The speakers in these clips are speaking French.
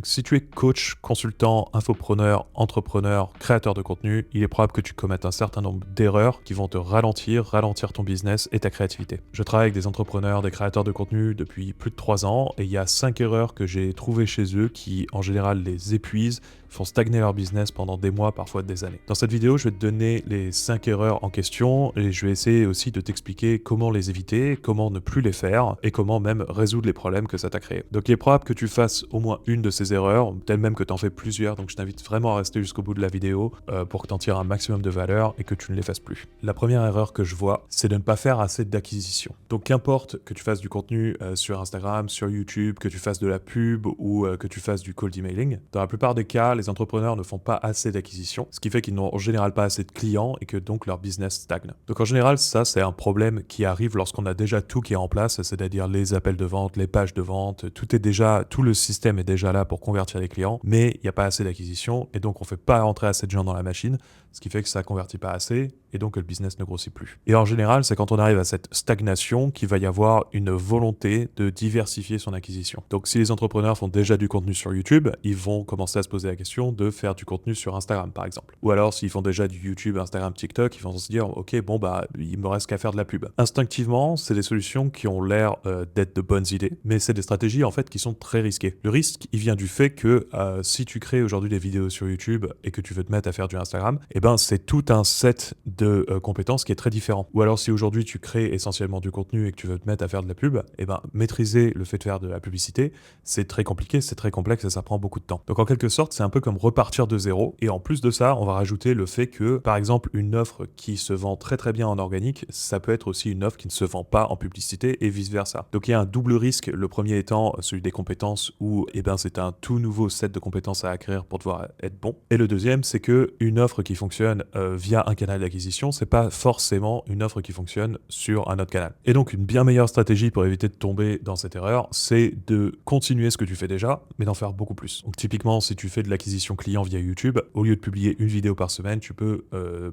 Si tu es coach, consultant, infopreneur, entrepreneur, créateur de contenu, il est probable que tu commettes un certain nombre d'erreurs qui vont te ralentir ton business et ta créativité. Je travaille avec des entrepreneurs, des créateurs de contenu depuis plus de 3 ans et il y a 5 erreurs que j'ai trouvées chez eux qui en général les épuisent, font stagner leur business pendant des mois, parfois des années. Dans cette vidéo, je vais te donner les 5 erreurs en question et je vais essayer aussi de t'expliquer comment les éviter, comment ne plus les faire et comment même résoudre les problèmes que ça t'a créé. Donc il est probable que tu fasses au moins une de ces erreurs, peut-être même que tu en fais plusieurs, donc je t'invite vraiment à rester jusqu'au bout de la vidéo pour que tu en tires un maximum de valeur et que tu ne les fasses plus. La première erreur que je vois, c'est de ne pas faire assez d'acquisition. Donc qu'importe que tu fasses du contenu sur Instagram, sur YouTube, que tu fasses de la pub ou que tu fasses du cold emailing, dans la plupart des cas, les entrepreneurs ne font pas assez d'acquisition, ce qui fait qu'ils n'ont en général pas assez de clients et que donc leur business stagne. Donc en général, ça c'est un problème qui arrive lorsqu'on a déjà tout qui est en place, c'est-à-dire les appels de vente, les pages de vente, tout le système est déjà là pour convertir les clients, mais il n'y a pas assez d'acquisition et donc on ne fait pas rentrer assez de gens dans la machine, ce qui fait que ça ne convertit pas assez et donc que le business ne grossit plus. Et en général, c'est quand on arrive à cette stagnation qu'il va y avoir une volonté de diversifier son acquisition. Donc si les entrepreneurs font déjà du contenu sur YouTube, ils vont commencer à se poser la question de faire du contenu sur Instagram par exemple. Ou alors s'ils font déjà du YouTube, Instagram, TikTok, ils vont se dire ok bon bah il me reste qu'à faire de la pub. Instinctivement, c'est des solutions qui ont l'air d'être de bonnes idées, mais c'est des stratégies en fait qui sont très risquées. Le risque, il vient du fait que si tu crées aujourd'hui des vidéos sur YouTube et que tu veux te mettre à faire du Instagram, eh ben c'est tout un set de compétences qui est très différent. Ou alors si aujourd'hui tu crées essentiellement du contenu et que tu veux te mettre à faire de la pub, eh ben maîtriser le fait de faire de la publicité, c'est très compliqué, c'est très complexe et ça prend beaucoup de temps. Donc en quelque sorte, c'est un peu comme repartir de zéro. Et en plus de ça, on va rajouter le fait que, par exemple, une offre qui se vend très très bien en organique, ça peut être aussi une offre qui ne se vend pas en publicité et vice versa. Donc il y a un double risque. Le premier étant celui des compétences où eh ben, c'est un tout nouveau set de compétences à acquérir pour devoir être bon. Et le deuxième, c'est que une offre qui fonctionne via un canal d'acquisition, c'est pas forcément une offre qui fonctionne sur un autre canal. Et donc une bien meilleure stratégie pour éviter de tomber dans cette erreur, c'est de continuer ce que tu fais déjà, mais d'en faire beaucoup plus. Donc typiquement, si tu fais de l'acquisition client via YouTube, au lieu de publier une vidéo par semaine, tu peux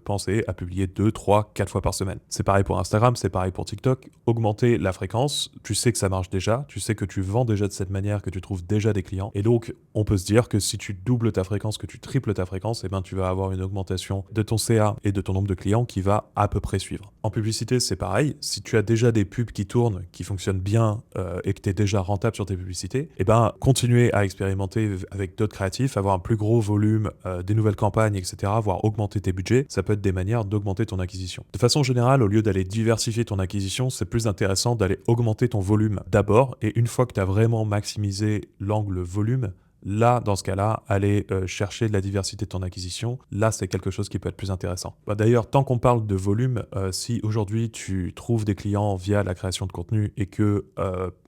penser à publier 2, 3, 4 fois par semaine. C'est pareil pour Instagram, c'est pareil pour TikTok. Augmenter la fréquence, tu sais que ça marche déjà, tu sais que tu vends déjà de cette manière, que tu trouves déjà des clients. Et donc, on peut se dire que si tu doubles ta fréquence, que tu triples ta fréquence, eh ben, tu vas avoir une augmentation de ton CA et de ton nombre de clients qui va à peu près suivre. En publicité, c'est pareil. Si tu as déjà des pubs qui tournent, qui fonctionnent bien et que tu es déjà rentable sur tes publicités, eh ben, continuer à expérimenter avec d'autres créatifs, avoir un plus gros volume, des nouvelles campagnes, etc., voire augmenter tes budgets, ça peut être des manières d'augmenter ton acquisition. De façon générale, au lieu d'aller diversifier ton acquisition, c'est plus intéressant d'aller augmenter ton volume d'abord, et une fois que tu as vraiment maximisé l'angle volume, là, dans ce cas-là, aller chercher de la diversité de ton acquisition, là, c'est quelque chose qui peut être plus intéressant. D'ailleurs, tant qu'on parle de volume, si aujourd'hui tu trouves des clients via la création de contenu et que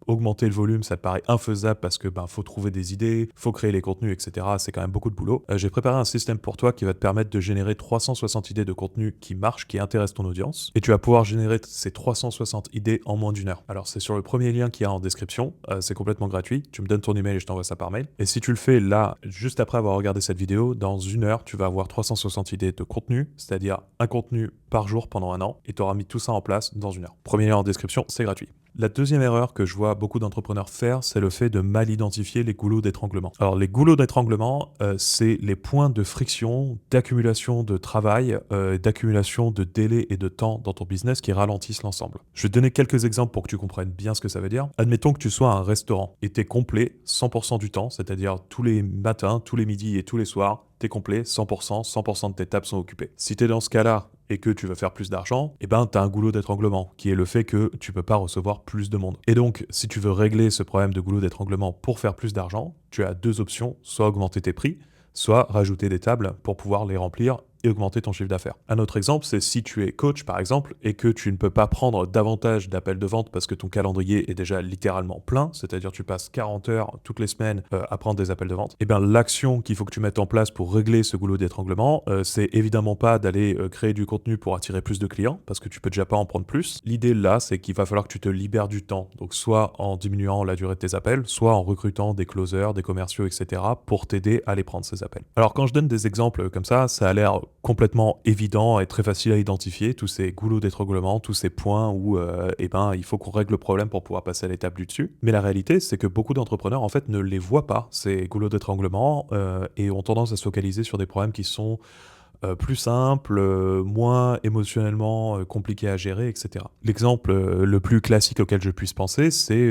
augmenter le volume, ça te paraît infaisable parce que faut trouver des idées, faut créer les contenus, etc. C'est quand même beaucoup de boulot. J'ai préparé un système pour toi qui va te permettre de générer 360 idées de contenu qui marchent, qui intéressent ton audience. Et tu vas pouvoir générer ces 360 idées en moins d'1 heure. Alors, c'est sur le premier lien qu'il y a en description. C'est complètement gratuit. Tu me donnes ton email et je t'envoie ça par mail. Et si tu le fais là, juste après avoir regardé cette vidéo, dans 1 heure, tu vas avoir 360 idées de contenu, c'est-à-dire un contenu par jour pendant 1 an, et tu auras mis tout ça en place dans 1 heure. Premier lien en description, c'est gratuit. La deuxième erreur que je vois beaucoup d'entrepreneurs faire, c'est le fait de mal identifier les goulots d'étranglement. Alors les goulots d'étranglement, c'est les points de friction, d'accumulation de travail, d'accumulation de délai et de temps dans ton business qui ralentissent l'ensemble. Je vais te donner quelques exemples pour que tu comprennes bien ce que ça veut dire. Admettons que tu sois un restaurant et tu es complet 100% du temps, c'est-à-dire tous les matins, tous les midis et tous les soirs, tu es complet 100%, 100% de tes tables sont occupées. Si tu es dans ce cas-là, et que tu veux faire plus d'argent, eh ben, tu as un goulot d'étranglement, qui est le fait que tu peux pas recevoir plus de monde. Et donc, si tu veux régler ce problème de goulot d'étranglement pour faire plus d'argent, tu as 2 options, soit augmenter tes prix, soit rajouter des tables pour pouvoir les remplir et augmenter ton chiffre d'affaires. Un autre exemple, c'est si tu es coach par exemple et que tu ne peux pas prendre davantage d'appels de vente parce que ton calendrier est déjà littéralement plein, c'est-à-dire tu passes 40 heures toutes les semaines à prendre des appels de vente, et bien l'action qu'il faut que tu mettes en place pour régler ce goulot d'étranglement, c'est évidemment pas d'aller créer du contenu pour attirer plus de clients parce que tu peux déjà pas en prendre plus. L'idée là, c'est qu'il va falloir que tu te libères du temps, donc soit en diminuant la durée de tes appels, soit en recrutant des closers, des commerciaux, etc. pour t'aider à les prendre ces appels. Alors quand je donne des exemples comme ça a l'air complètement évident et très facile à identifier, tous ces goulots d'étranglement, tous ces points où il faut qu'on règle le problème pour pouvoir passer à l'étape du dessus. Mais la réalité, c'est que beaucoup d'entrepreneurs en fait ne les voient pas, ces goulots d'étranglement, et ont tendance à se focaliser sur des problèmes qui sont plus simple, moins émotionnellement, compliqué à gérer et cetera. L'exemple, le plus classique auquel je puisse penser, c'est,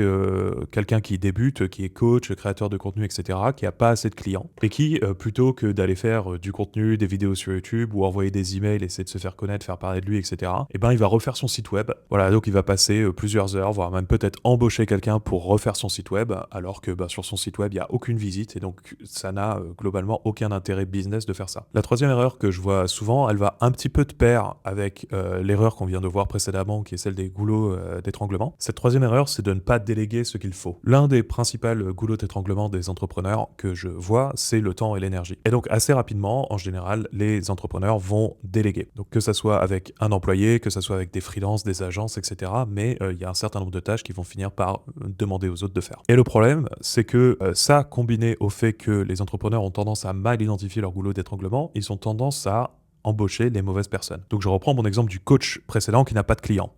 quelqu'un qui débute, qui est coach, créateur de contenu et cetera, qui a pas assez de clients et qui, plutôt que d'aller faire, du contenu, des vidéos sur YouTube ou envoyer des emails, essayer de se faire connaître, faire parler de lui et cetera, et ben, il va refaire son site web. Voilà, donc il va passer, plusieurs heures, voire même peut-être embaucher quelqu'un pour refaire son site web, alors que, bah, sur son site web, il y a aucune visite et donc ça n'a, globalement aucun intérêt business de faire ça. La troisième erreur que je vois souvent, elle va un petit peu de pair avec l'erreur qu'on vient de voir précédemment, qui est celle des goulots d'étranglement. Cette troisième erreur, c'est de ne pas déléguer ce qu'il faut. L'un des principaux goulots d'étranglement des entrepreneurs que je vois, c'est le temps et l'énergie. Et donc assez rapidement, en général, les entrepreneurs vont déléguer. Donc que ça soit avec un employé, que ça soit avec des freelances, des agences, etc. Mais il y a un certain nombre de tâches qui vont finir par demander aux autres de faire. Et le problème, c'est que ça, combiné au fait que les entrepreneurs ont tendance à mal identifier leur goulot d'étranglement, ils ont tendance à embaucher les mauvaises personnes. Donc je reprends mon exemple du coach précédent qui n'a pas de clients.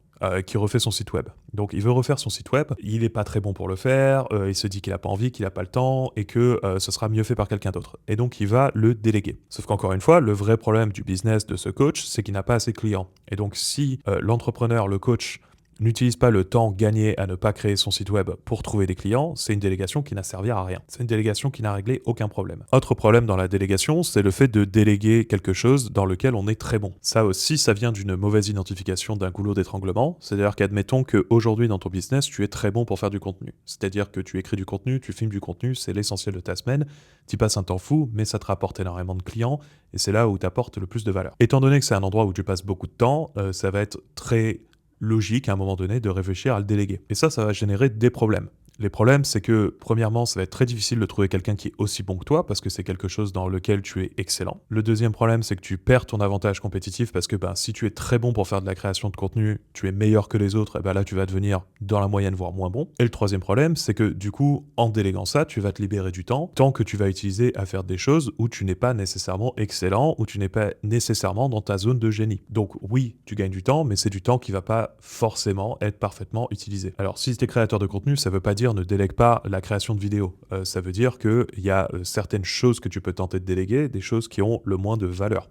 Qui refait son site web. Donc il veut refaire son site web, il n'est pas très bon pour le faire, il se dit qu'il n'a pas envie, qu'il n'a pas le temps et que ce sera mieux fait par quelqu'un d'autre. Et donc il va le déléguer. Sauf qu'encore une fois, le vrai problème du business de ce coach, c'est qu'il n'a pas assez de clients. Et donc si l'entrepreneur, le coach, n'utilise pas le temps gagné à ne pas créer son site web pour trouver des clients, c'est une délégation qui n'a servi à rien. C'est une délégation qui n'a réglé aucun problème. Autre problème dans la délégation, c'est le fait de déléguer quelque chose dans lequel on est très bon. Ça aussi, ça vient d'une mauvaise identification d'un goulot d'étranglement. C'est-à-dire qu'admettons qu'aujourd'hui dans ton business, tu es très bon pour faire du contenu. C'est-à-dire que tu écris du contenu, tu filmes du contenu, c'est l'essentiel de ta semaine, tu passes un temps fou, mais ça te rapporte énormément de clients et c'est là où tu apportes le plus de valeur. Étant donné que c'est un endroit où tu passes beaucoup de temps, ça va être très logique à un moment donné de réfléchir à le déléguer. Et ça va générer des problèmes. Les problèmes, c'est que, premièrement, ça va être très difficile de trouver quelqu'un qui est aussi bon que toi, parce que c'est quelque chose dans lequel tu es excellent. Le deuxième problème, c'est que tu perds ton avantage compétitif, parce que si tu es très bon pour faire de la création de contenu, tu es meilleur que les autres, et là, tu vas devenir dans la moyenne, voire moins bon. Et le troisième problème, c'est que, du coup, en déléguant ça, tu vas te libérer du temps que tu vas utiliser à faire des choses où tu n'es pas nécessairement excellent, où tu n'es pas nécessairement dans ta zone de génie. Donc oui, tu gagnes du temps, mais c'est du temps qui va pas forcément être parfaitement utilisé. Alors, si tu es créateur de contenu, ça veut pas dire ne délègue pas la création de vidéos. Ça veut dire qu'il y a certaines choses que tu peux tenter de déléguer, des choses qui ont le moins de valeur.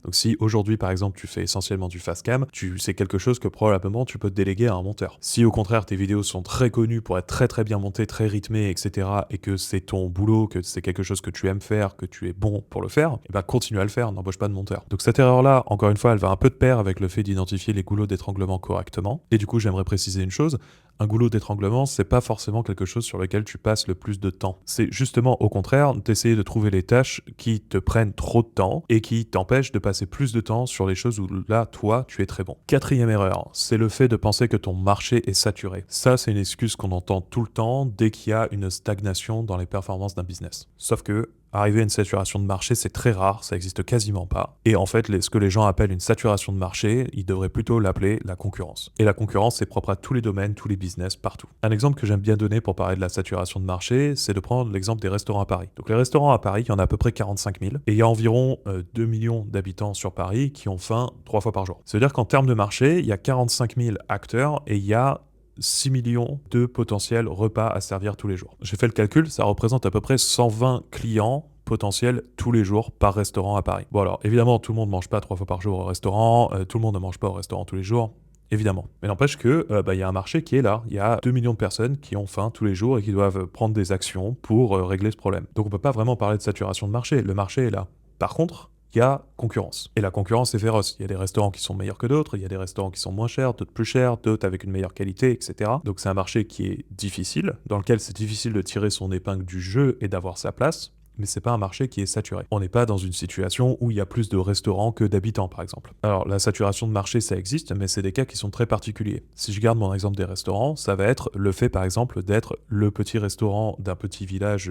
Donc si aujourd'hui, par exemple, tu fais essentiellement du fast cam, c'est quelque chose que probablement tu peux déléguer à un monteur. Si au contraire, tes vidéos sont très connues pour être très très bien montées, très rythmées, etc., et que c'est ton boulot, que c'est quelque chose que tu aimes faire, que tu es bon pour le faire, continue à le faire, n'embauche pas de monteur. Donc cette erreur-là, encore une fois, elle va un peu de pair avec le fait d'identifier les goulots d'étranglement correctement. Et du coup, j'aimerais préciser une chose, un goulot d'étranglement, c'est pas forcément quelque chose sur lequel tu passes le plus de temps. C'est justement au contraire d'essayer de trouver les tâches qui te prennent trop de temps et qui t'empêchent de passer plus de temps sur les choses où là, toi, tu es très bon. Quatrième erreur, c'est le fait de penser que ton marché est saturé. Ça, c'est une excuse qu'on entend tout le temps dès qu'il y a une stagnation dans les performances d'un business. Sauf que arriver à une saturation de marché, c'est très rare, ça existe quasiment pas. Et en fait, ce que les gens appellent une saturation de marché, ils devraient plutôt l'appeler la concurrence. Et la concurrence, c'est propre à tous les domaines, tous les business, partout. Un exemple que j'aime bien donner pour parler de la saturation de marché, c'est de prendre l'exemple des restaurants à Paris. Donc les restaurants à Paris, il y en a à peu près 45 000, et il y a environ 2 millions d'habitants sur Paris qui ont faim 3 fois par jour. Ça veut dire qu'en termes de marché, il y a 45 000 acteurs et il y a 6 millions de potentiels repas à servir tous les jours. J'ai fait le calcul, ça représente à peu près 120 clients potentiels tous les jours par restaurant à Paris. Bon alors, évidemment, tout le monde ne mange pas 3 fois par jour au restaurant, tout le monde ne mange pas au restaurant tous les jours, évidemment. Mais n'empêche que y a un marché qui est là. Il y a 2 millions de personnes qui ont faim tous les jours et qui doivent prendre des actions pour régler ce problème. Donc on peut pas vraiment parler de saturation de marché, le marché est là. Par contre, il y a concurrence. Et la concurrence est féroce. Il y a des restaurants qui sont meilleurs que d'autres, il y a des restaurants qui sont moins chers, d'autres plus chers, d'autres avec une meilleure qualité, etc. Donc c'est un marché qui est difficile, dans lequel c'est difficile de tirer son épingle du jeu et d'avoir sa place. Mais c'est pas un marché qui est saturé. On n'est pas dans une situation où il y a plus de restaurants que d'habitants, par exemple. Alors, la saturation de marché, ça existe, mais c'est des cas qui sont très particuliers. Si je garde mon exemple des restaurants, ça va être le fait, par exemple, d'être le petit restaurant d'un petit village,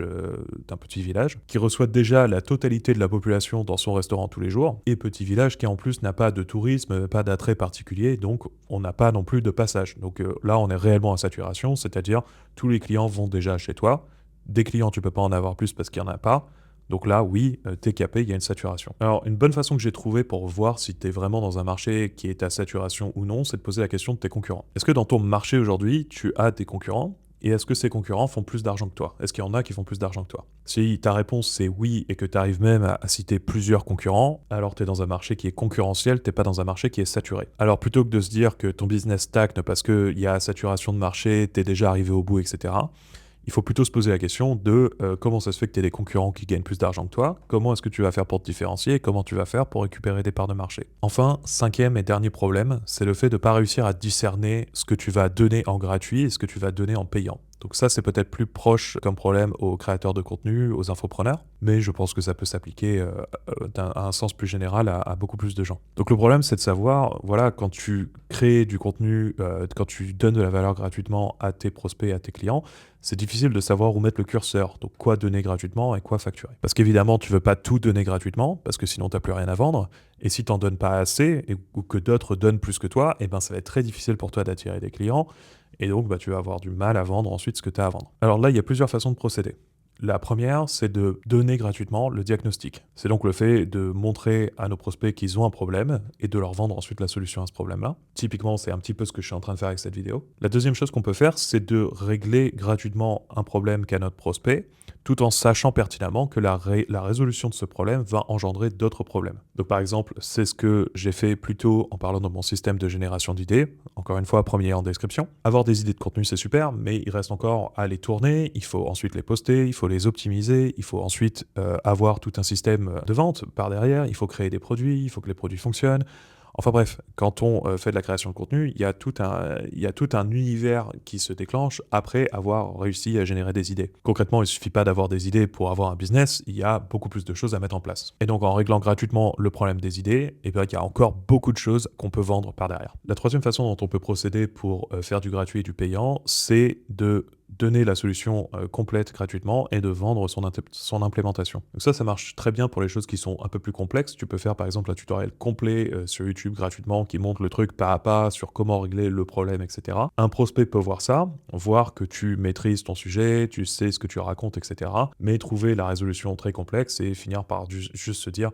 qui reçoit déjà la totalité de la population dans son restaurant tous les jours, et petit village qui, en plus, n'a pas de tourisme, pas d'attrait particulier, donc on n'a pas non plus de passage. Donc là, on est réellement en saturation, c'est-à-dire tous les clients vont déjà chez toi. Des clients, tu peux pas en avoir plus parce qu'il y en a pas. Donc là, oui, t'es capé, il y a une saturation. Alors, une bonne façon que j'ai trouvé pour voir si t'es vraiment dans un marché qui est à saturation ou non, c'est de poser la question de tes concurrents. Est-ce que dans ton marché aujourd'hui, tu as des concurrents? Et est-ce que ces concurrents font plus d'argent que toi? Est-ce qu'il y en a qui font plus d'argent que toi? Si ta réponse c'est oui et que tu arrives même à citer plusieurs concurrents, alors tu es dans un marché qui est concurrentiel, t'es pas dans un marché qui est saturé. Alors plutôt que de se dire que ton business stagne parce qu'il y a saturation de marché, t'es déjà arrivé au bout, etc., il faut plutôt se poser la question de comment ça se fait que tu aies des concurrents qui gagnent plus d'argent que toi, comment est-ce que tu vas faire pour te différencier et comment tu vas faire pour récupérer des parts de marché. Enfin, cinquième et dernier problème, c'est le fait de ne pas réussir à discerner ce que tu vas donner en gratuit et ce que tu vas donner en payant. Donc ça, c'est peut-être plus proche comme problème aux créateurs de contenu, aux infopreneurs, mais je pense que ça peut s'appliquer à un sens plus général à beaucoup plus de gens. Donc le problème, c'est de savoir, voilà, quand tu crées du contenu, quand tu donnes de la valeur gratuitement à tes prospects, à tes clients, c'est difficile de savoir où mettre le curseur, donc quoi donner gratuitement et quoi facturer. Parce qu'évidemment, tu veux pas tout donner gratuitement, parce que sinon tu n'as plus rien à vendre, et si tu n'en donnes pas assez, ou que d'autres donnent plus que toi, et ben ça va être très difficile pour toi d'attirer des clients, et donc tu vas avoir du mal à vendre ensuite ce que tu as à vendre. Alors là, il y a plusieurs façons de procéder. La première, c'est de donner gratuitement le diagnostic. C'est donc le fait de montrer à nos prospects qu'ils ont un problème et de leur vendre ensuite la solution à ce problème-là. Typiquement, c'est un petit peu ce que je suis en train de faire avec cette vidéo. La deuxième chose qu'on peut faire, c'est de régler gratuitement un problème qu'a notre prospect, tout en sachant pertinemment que la résolution de ce problème va engendrer d'autres problèmes. Donc par exemple, c'est ce que j'ai fait plus tôt en parlant de mon système de génération d'idées. Encore une fois, premier en description. Avoir des idées de contenu, c'est super, mais il reste encore à les tourner, il faut ensuite les poster, il faut les optimiser, il faut ensuite avoir tout un système de vente par derrière, il faut créer des produits, il faut que les produits fonctionnent. Enfin bref, quand on fait de la création de contenu, il y a tout un univers qui se déclenche après avoir réussi à générer des idées. Concrètement, il ne suffit pas d'avoir des idées pour avoir un business, il y a beaucoup plus de choses à mettre en place. Et donc en réglant gratuitement le problème des idées, il y a encore beaucoup de choses qu'on peut vendre par derrière. La troisième façon dont on peut procéder pour faire du gratuit et du payant, c'est de donner la solution complète gratuitement et de vendre son implémentation. Donc ça marche très bien pour les choses qui sont un peu plus complexes. Tu peux faire par exemple un tutoriel complet sur YouTube gratuitement qui montre le truc pas à pas sur comment régler le problème, etc. Un prospect peut voir ça, voir que tu maîtrises ton sujet, tu sais ce que tu racontes, etc. Mais trouver la résolution très complexe et finir par juste se dire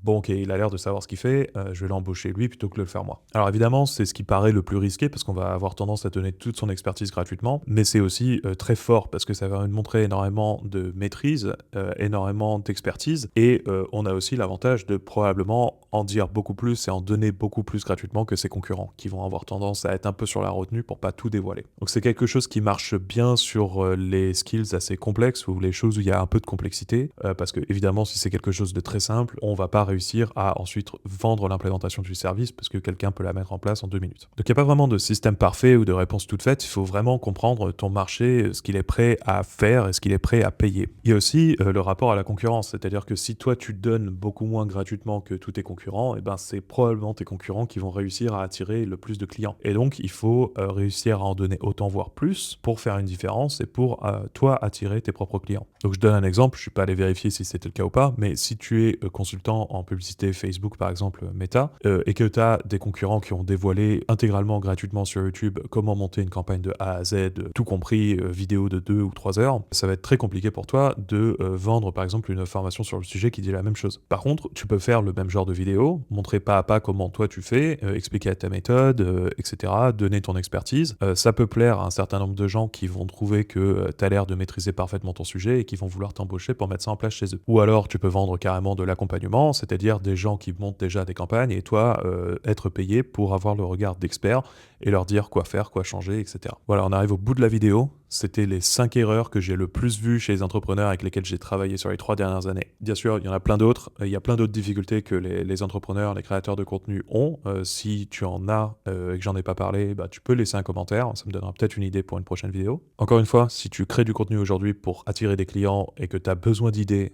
bon, ok, il a l'air de savoir ce qu'il fait, je vais l'embaucher lui plutôt que de le faire moi. Alors évidemment, c'est ce qui paraît le plus risqué parce qu'on va avoir tendance à donner toute son expertise gratuitement, mais c'est aussi très fort parce que ça va nous montrer énormément de maîtrise, énormément d'expertise, et on a aussi l'avantage de probablement en dire beaucoup plus et en donner beaucoup plus gratuitement que ses concurrents, qui vont avoir tendance à être un peu sur la retenue pour pas tout dévoiler. Donc c'est quelque chose qui marche bien sur les skills assez complexes ou les choses où il y a un peu de complexité, parce que évidemment, si c'est quelque chose de très simple, on va pas réussir à ensuite vendre l'implémentation du service parce que quelqu'un peut la mettre en place en 2 minutes. Donc il n'y a pas vraiment de système parfait ou de réponse toute faite, il faut vraiment comprendre ton marché, ce qu'il est prêt à faire et ce qu'il est prêt à payer. Il y a aussi le rapport à la concurrence, c'est-à-dire que si toi tu donnes beaucoup moins gratuitement que tous tes concurrents, et ben c'est probablement tes concurrents qui vont réussir à attirer le plus de clients. Et donc il faut réussir à en donner autant voire plus pour faire une différence et pour toi attirer tes propres clients. Donc je donne un exemple, je suis pas allé vérifier si c'était le cas ou pas, mais si tu es consultant en publicité Facebook par exemple Meta, et que tu as des concurrents qui ont dévoilé intégralement gratuitement sur YouTube comment monter une campagne de A à Z, tout compris vidéo de 2 ou 3 heures, ça va être très compliqué pour toi de vendre par exemple une formation sur le sujet qui dit la même chose. Par contre, tu peux faire le même genre de vidéo, montrer pas à pas comment toi tu fais, expliquer ta méthode, etc., donner ton expertise. Ça peut plaire à un certain nombre de gens qui vont trouver que tu as l'air de maîtriser parfaitement ton sujet et qui vont vouloir t'embaucher pour mettre ça en place chez eux. Ou alors tu peux vendre carrément de l'accompagnement, c'est-à-dire des gens qui montent déjà des campagnes et toi être payé pour avoir le regard d'expert et leur dire quoi faire, quoi changer, etc. Voilà, on arrive au bout de la vidéo. C'était les 5 erreurs que j'ai le plus vues chez les entrepreneurs avec lesquels j'ai travaillé sur les 3 dernières années. Bien sûr, il y en a plein d'autres. Il y a plein d'autres difficultés que les entrepreneurs, les créateurs de contenu ont. Si tu en as et que j'en ai pas parlé, tu peux laisser un commentaire. Ça me donnera peut-être une idée pour une prochaine vidéo. Encore une fois, si tu crées du contenu aujourd'hui pour attirer des clients et que tu as besoin d'idées,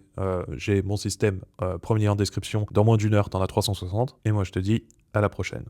j'ai mon système premier en description. Dans moins d'1 heure, tu en as 360. Et moi, je te dis à la prochaine.